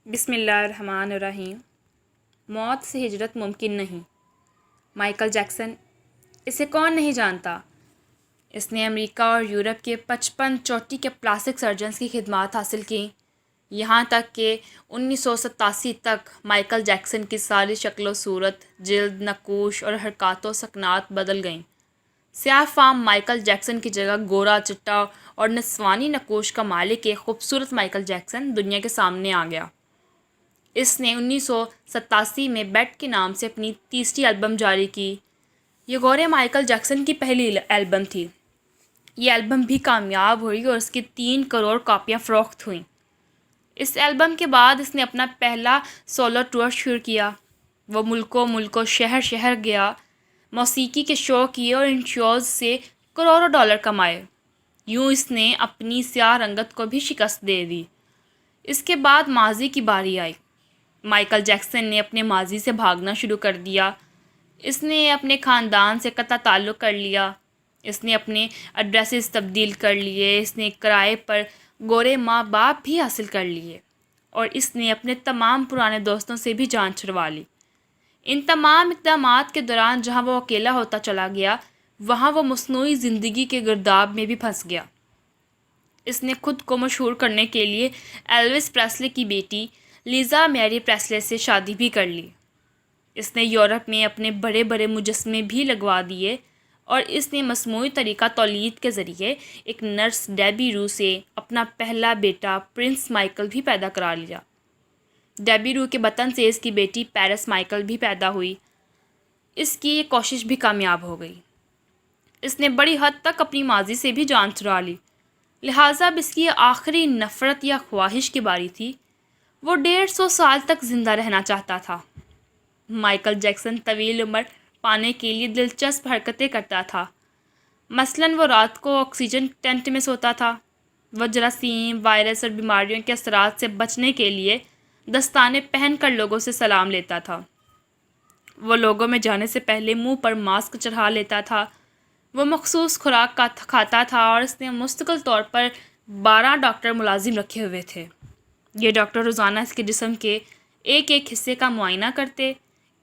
بسم اللہ الرحمن الرحیم۔ موت سے ہجرت ممکن نہیں۔ مائیکل جیکسن، اسے کون نہیں جانتا؟ اس نے امریکہ اور یورپ کے 55 چوٹی کے پلاسٹک سرجنز کی خدمات حاصل کیں، یہاں تک کہ 1987 تک مائیکل جیکسن کی ساری شکل و صورت، جلد، نقوش اور حرکات و سکنات بدل گئیں۔ سیاہ فام مائیکل جیکسن کی جگہ گورا، چٹا اور نسوانی نقوش کا مالک ایک خوبصورت مائیکل جیکسن دنیا کے سامنے آ گیا۔ اس نے 1987 میں بیٹ کے نام سے اپنی تیسری البم جاری کی۔ یہ گورے مائیکل جیکسن کی پہلی البم تھی۔ یہ البم بھی کامیاب ہوئی اور اس کی 3 کروڑ کاپیاں فروخت ہوئیں۔ اس البم کے بعد اس نے اپنا پہلا سولو ٹور شروع کیا۔ وہ ملکوں شہر شہر گیا، موسیقی کے شو کیے اور ان شوز سے کروڑوں ڈالر کمائے۔ یوں اس نے اپنی سیاہ رنگت کو بھی شکست دے دی۔ اس کے بعد ماضی کی باری آئی۔ مائیکل جیکسن نے اپنے ماضی سے بھاگنا شروع کر دیا۔ اس نے اپنے خاندان سے قطع تعلق کر لیا۔ اس نے اپنے ایڈریسز تبدیل کر لیے۔ اس نے کرائے پر گورے ماں باپ بھی حاصل کر لیے اور اس نے اپنے تمام پرانے دوستوں سے بھی جان چھڑوا لی۔ ان تمام اقدامات کے دوران جہاں وہ اکیلا ہوتا چلا گیا، وہاں وہ مصنوعی زندگی کے گرداب میں بھی پھنس گیا۔ اس نے خود کو مشہور کرنے کے لیے ایلوس پریسلے کی بیٹی لیزا میری پریسلے سے شادی بھی کر لی۔ اس نے یورپ میں اپنے بڑے بڑے مجسمے بھی لگوا دیے اور اس نے مصنوعی طریقہ تولید کے ذریعے ایک نرس ڈیبی رو سے اپنا پہلا بیٹا پرنس مائیکل بھی پیدا کرا لیا۔ ڈیبی رو کے بطن سے اس کی بیٹی پیرس مائیکل بھی پیدا ہوئی۔ اس کی یہ کوشش بھی کامیاب ہو گئی۔ اس نے بڑی حد تک اپنی ماضی سے بھی جان چھڑا لی، لہٰذا اب اس کی آخری نفرت یا خواہش کی باری تھی۔ وہ 150 سال تک زندہ رہنا چاہتا تھا۔ مائیکل جیکسن طویل عمر پانے کے لیے دلچسپ حرکتیں کرتا تھا۔ مثلاً وہ رات کو آکسیجن ٹینٹ میں سوتا تھا۔ وہ جراثیم، وائرس اور بیماریوں کے اثرات سے بچنے کے لیے دستانے پہن کر لوگوں سے سلام لیتا تھا۔ وہ لوگوں میں جانے سے پہلے منہ پر ماسک چڑھا لیتا تھا۔ وہ مخصوص خوراک کھاتا تھا اور اس نے مستقل طور پر 12 ڈاکٹر ملازم رکھے ہوئے تھے۔ یہ ڈاکٹر روزانہ اس کے جسم کے ایک حصے کا معائنہ کرتے۔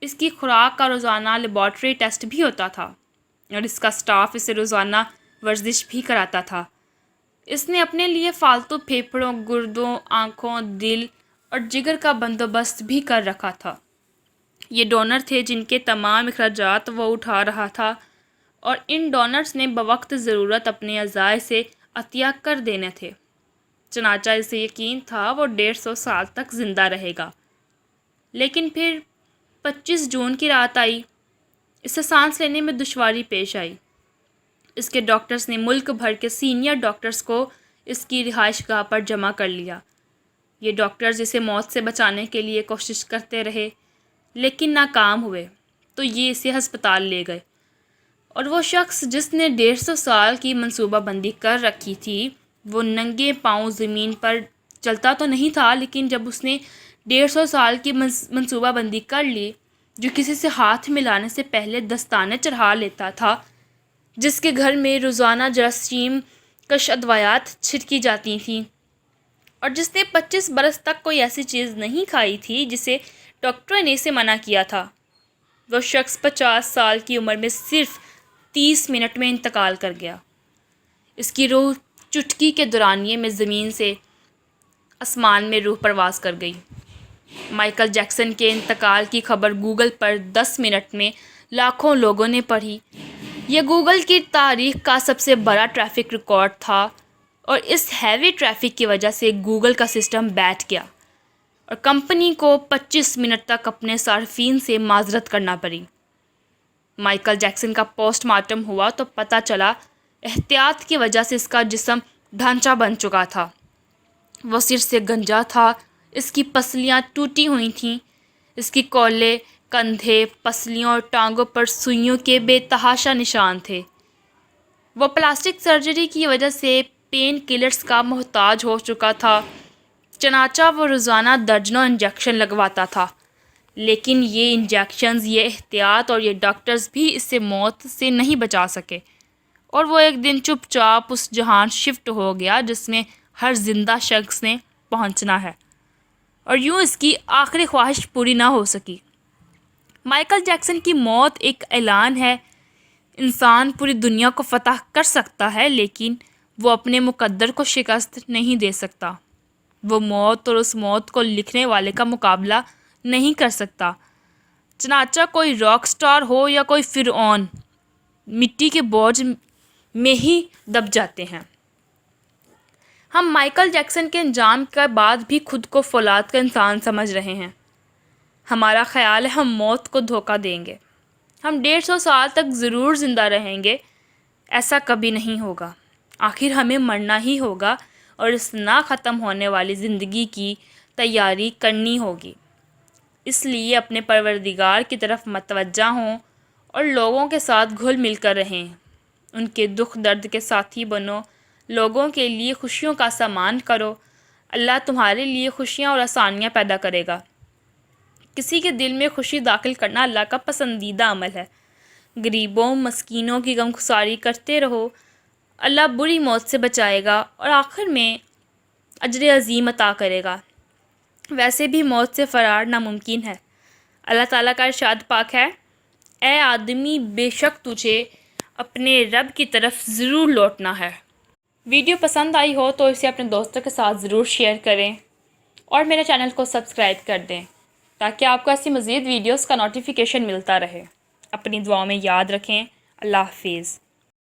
اس کی خوراک کا روزانہ لیبارٹری ٹیسٹ بھی ہوتا تھا اور اس کا اسٹاف اسے روزانہ ورزش بھی کراتا تھا۔ اس نے اپنے لیے فالتو پھیپھڑوں، گردوں، آنکھوں، دل اور جگر کا بندوبست بھی کر رکھا تھا۔ یہ ڈونر تھے جن کے تمام اخراجات وہ اٹھا رہا تھا اور ان ڈونرز نے بوقت ضرورت اپنے اعضاء سے عطیہ کر دینے تھے۔ چنانچہ اسے یقین تھا وہ 150 سال تک زندہ رہے گا۔ لیکن پھر 25 جون کی رات آئی۔ اسے سانس لینے میں دشواری پیش آئی۔ اس کے ڈاکٹرز نے ملک بھر کے سینئر ڈاکٹرز کو اس کی رہائش گاہ پر جمع کر لیا۔ یہ ڈاکٹرز اسے موت سے بچانے کے لیے کوشش کرتے رہے، لیکن ناکام ہوئے، تو یہ اسے ہسپتال لے گئے۔ اور وہ شخص جس نے 150 سال کی منصوبہ بندی کر رکھی تھی، وہ ننگے پاؤں زمین پر چلتا تو نہیں تھا، لیکن جب اس نے 150 سال کی منصوبہ بندی کر لی، جو کسی سے ہاتھ ملانے سے پہلے دستانے چڑھا لیتا تھا، جس کے گھر میں روزانہ جراثیم کش ادویات چھڑکی جاتی تھیں، اور جس نے 25 برس تک کوئی ایسی چیز نہیں کھائی تھی جسے ڈاکٹروں نے اسے منع کیا تھا، وہ شخص 50 سال کی عمر میں صرف 30 منٹ میں انتقال کر گیا۔ اس کی روح چٹکی کے دورانیے میں زمین سے آسمان میں روح پرواز کر گئی۔ مائیکل جیکسن کے انتقال کی خبر گوگل پر 10 منٹ میں لاکھوں لوگوں نے پڑھی۔ یہ گوگل کی تاریخ کا سب سے بڑا ٹریفک ریکارڈ تھا اور اس ہیوی ٹریفک کی وجہ سے گوگل کا سسٹم بیٹھ گیا اور کمپنی کو 25 منٹ تک اپنے صارفین سے معذرت کرنا پڑی۔ مائیکل جیکسن کا پوسٹ مارٹم ہوا تو پتہ چلا احتیاط کی وجہ سے اس کا جسم ڈھانچہ بن چکا تھا۔ وہ سر سے گنجا تھا، اس کی پسلیاں ٹوٹی ہوئی تھیں، اس کی کولے، کندھے، پسلیوں اور ٹانگوں پر سوئیوں کے بے تحاشا نشان تھے۔ وہ پلاسٹک سرجری کی وجہ سے پین کلرز کا محتاج ہو چکا تھا، چنانچہ وہ روزانہ درجنوں انجیکشن لگواتا تھا، لیکن یہ انجیکشنز، یہ احتیاط اور یہ ڈاکٹرز بھی اس سے موت سے نہیں بچا سکے، اور وہ ایک دن چپ چاپ اس جہان شفٹ ہو گیا جس میں ہر زندہ شخص نے پہنچنا ہے۔ اور یوں اس کی آخری خواہش پوری نہ ہو سکی۔ مائیکل جیکسن کی موت ایک اعلان ہے، انسان پوری دنیا کو فتح کر سکتا ہے لیکن وہ اپنے مقدر کو شکست نہیں دے سکتا۔ وہ موت اور اس موت کو لکھنے والے کا مقابلہ نہیں کر سکتا۔ چنانچہ کوئی راک سٹار ہو یا کوئی فرعون، مٹی کے بوجھ میں ہی دب جاتے ہیں۔ ہم مائیکل جیکسن کے انجام کے بعد بھی خود کو فولاد کا انسان سمجھ رہے ہیں۔ ہمارا خیال ہے ہم موت کو دھوکہ دیں گے، ہم 150 سال تک ضرور زندہ رہیں گے۔ ایسا کبھی نہیں ہوگا۔ آخر ہمیں مرنا ہی ہوگا اور اس نہ ختم ہونے والی زندگی کی تیاری کرنی ہوگی۔ اس لیے اپنے پروردگار کی طرف متوجہ ہوں اور لوگوں کے ساتھ گھل مل کر رہیں۔ ان کے دکھ درد کے ساتھی بنو، لوگوں کے لیے خوشیوں کا سامان کرو۔ اللہ تمہارے لیے خوشیاں اور آسانیاں پیدا کرے گا۔ کسی کے دل میں خوشی داخل کرنا اللہ کا پسندیدہ عمل ہے۔ غریبوں مسکینوں کی غمخساری کرتے رہو، اللہ بری موت سے بچائے گا اور آخر میں اجر عظیم عطا کرے گا۔ ویسے بھی موت سے فرار ناممکن ہے۔ اللہ تعالیٰ کا ارشاد پاک ہے، اے آدمی بے شک تجھے اپنے رب کی طرف ضرور لوٹنا ہے۔ ویڈیو پسند آئی ہو تو اسے اپنے دوستوں کے ساتھ ضرور شیئر کریں اور میرے چینل کو سبسکرائب کر دیں تاکہ آپ کو ایسی مزید ویڈیوز کا نوٹیفیکیشن ملتا رہے۔ اپنی دعاؤں میں یاد رکھیں۔ اللہ حافظ۔